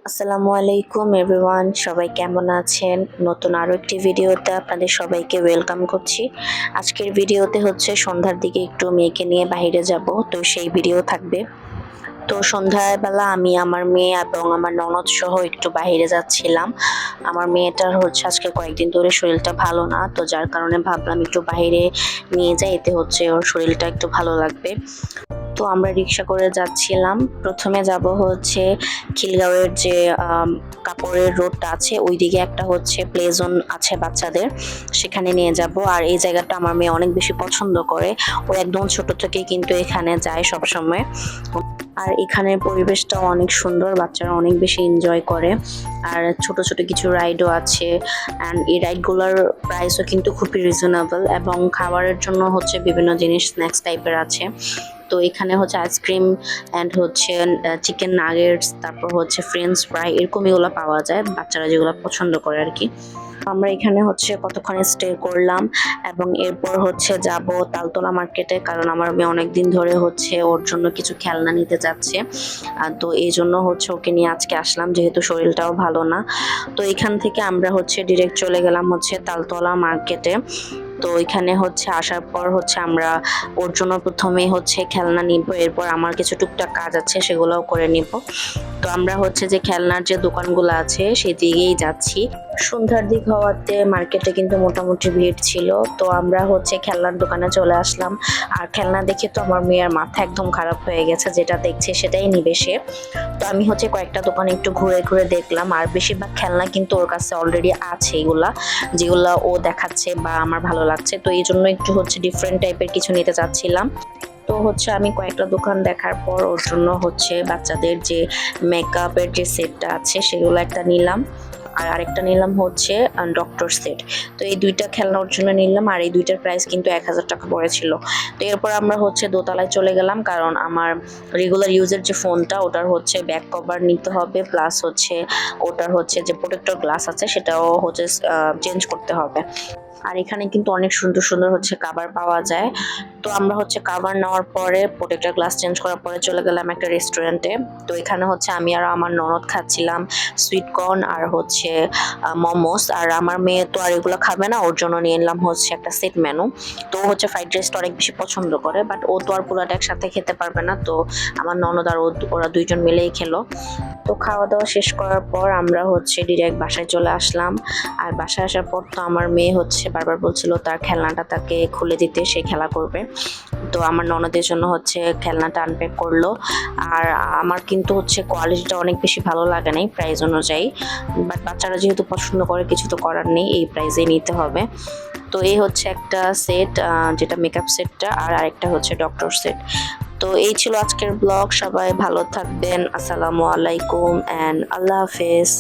আসসালামু আলাইকুম এভরিওয়ান, সবাই কেমন আছেন? নতুন আরও একটি ভিডিওতে আপনাদের সবাইকে ওয়েলকাম করছি। আজকের ভিডিওতে হচ্ছে সন্ধ্যার দিকে একটু মেয়েকে নিয়ে বাইরে যাব, তো সেই ভিডিও থাকবে। তো সন্ধ্যাবেলা আমি আমার মেয়ে এবং আমার ননদ সহ একটু বাইরে যাচ্ছিলাম। আমার মেয়েটার হচ্ছে আজকে কয়েকদিন ধরে শরীরটা ভালো না, তো যার কারণে ভাবলাম একটু বাইরে নিয়ে যাই, এতে হচ্ছে ওর শরীরটা একটু ভালো লাগবে। তো আমরা রিক্সা করে যাচ্ছিলাম। প্রথমে যাব হচ্ছে খিলগাঁওয়ের যে কাপড়ের রোডটা আছে, ওইদিকে একটা হচ্ছে প্লে জোন আছে বাচ্চাদের, সেখানে নিয়ে যাব। আর এই জায়গাটা আমার মেয়ে অনেক বেশি পছন্দ করে, ও একদম ছোট থেকে কিন্তু এখানে যায় সবসময়। আর এখানের পরিবেশটাও অনেক সুন্দর, বাচ্চারা অনেক বেশি এনজয় করে। আর ছোট ছোট কিছু রাইডও আছে, অ্যান্ড এই রাইডগুলোর প্রাইসও কিন্তু খুবই রিজনেবল, এবং খাবারের জন্য হচ্ছে বিভিন্ন জিনিস স্ন্যাক্স টাইপের আছে। তো এখানে হচ্ছে আইসক্রিম অ্যান্ড হচ্ছে চিকেন নাগেটস, তারপর হচ্ছে ফ্রেঞ্চ ফ্রাই, এরকম এগুলো পাওয়া যায়, বাচ্চারা যেগুলো পছন্দ করে আর কি। আমরা এখানে হচ্ছে কতক্ষণ স্টে করলাম, এবং এরপর হচ্ছে যাব তালতলা মার্কেটে, কারণ আমার মেয়ে অনেকদিন ধরে হচ্ছে ওর জন্য কিছু খেলনা নিতে যাচ্ছে। তো এই জন্য হচ্ছে ওকে নিয়ে আজকে আসলাম, যেহেতু শরীরটাও ভালো না। তো এখান থেকে আমরা হচ্ছে ডিরেক্ট চলে গেলাম হচ্ছে তালতলা মার্কেটে। তো এখানে হচ্ছে আসার পর হচ্ছে আমরা ওর জন্য প্রথমে হচ্ছে খেলনা নিব, এরপর আমার কিছু টুকটাক কাজ আছে সেগুলোও করে নিব। তো আমরা হচ্ছে যে খেলনার যে দোকানগুলো আছে সেদিকেই যাচ্ছি। সন্ধ্যার দিক হওয়াতে মার্কেটে কিন্তু মোটামুটি ভিড় ছিল। তো আমরা হচ্ছে খেলনার দোকানে চলে আসলাম। আর খেলনা দেখে তো আমার মেয়ের মাথা একদম খারাপ হয়ে গেছে, যেটা দেখছে সেটাই নিবে সে। তো আমি হচ্ছে কয়েকটা দোকান একটু ঘুরে ঘুরে দেখলাম, আর বেশিরভাগ খেলনা কিন্তু ওর কাছে অলরেডি আছে, এগুলা যেগুলা ও দেখাচ্ছে বা আমার ভালো লাগছে। তো এই জন্য একটু হচ্ছে ডিফারেন্ট টাইপের কিছু নিতে চাচ্ছিলাম। তো হচ্ছে আমি কয়েকটা দোকান দেখার পর ওর জন্য হচ্ছে বাচ্চাদের যে মেকআপের যে সেটটা আছে সেগুলো একটা নিলাম, আর আরেকটা নিলাম হচ্ছে ডক্টর সেট। তো এই দুইটা খেলনা ওর জন্য নিলাম, আর এই দুইটার প্রাইস কিন্তু 1000 টাকা পড়েছিল। তো এরপর আমরা হচ্ছে দোতলায় চলে গেলাম, কারণ আমার রেগুলার ইউজের যে ফোনটা ওটার হচ্ছে ব্যাক কভার নিতে হবে, প্লাস হচ্ছে ওটার হচ্ছে যে প্রোটেক্টর গ্লাস আছে সেটাও হচ্ছে চেঞ্জ করতে হবে। আর এখানে কিন্তু অনেক সুন্দর সুন্দর হচ্ছে কাভার পাওয়া যায়। তো আমরা হচ্ছে কাভার নেওয়ার পরে প্রোটেক্টর গ্লাস চেঞ্জ করার পরে চলে গেলাম একটা রেস্টুরেন্টে। তো এখানে হচ্ছে আমি আর আমার ননদ খাচ্ছিলাম সুইট কর্ন আর হচ্ছে মোমোস। আর আমার মেয়ে তো আর এগুলো খাবে না, ওর জন্য নিয়ে নিলাম হচ্ছে একটা সেট মেনু। তো হচ্ছে ফ্রাইড রাইসটা অনেক বেশি পছন্দ করে, বাট ও তো আর পুরোটা একসাথে খেতে পারবে না, তো আমার ননদ আর ওরা দুইজন মিলেই খেলো। তো খাওয়া দাওয়া শেষ করার পর আমরা হচ্ছে ডিরেক্ট বাসায় চলে আসলাম। আর বাসায় আসার পর তো আমার মেয়ে হচ্ছে বারবার বলছিল তার খেলনাটা তাকে খুলে দিতে, সে খেলা করবে। তো আমার ননদের জন্য হচ্ছে খেলনাটা আনপ্যাক করলো। আর আমার কিন্তু হচ্ছে কোয়ালিটিটা অনেক বেশি ভালো লাগে নাই প্রাইস অনুযায়ী, বাট বাচ্চারা যেহেতু পছন্দ করে কিছু তো করার নেই, এই প্রাইসেই নিতে হবে। তো এই হচ্ছে একটা সেট, যেটা মেকআপ সেটটা, আর আরেকটা হচ্ছে ডক্টর সেট। তো এই ছিল আজকের ব্লগ। সবাই ভালো থাকবেন। আসসালামু আলাইকুম অ্যান্ড আল্লাহ হাফেজ।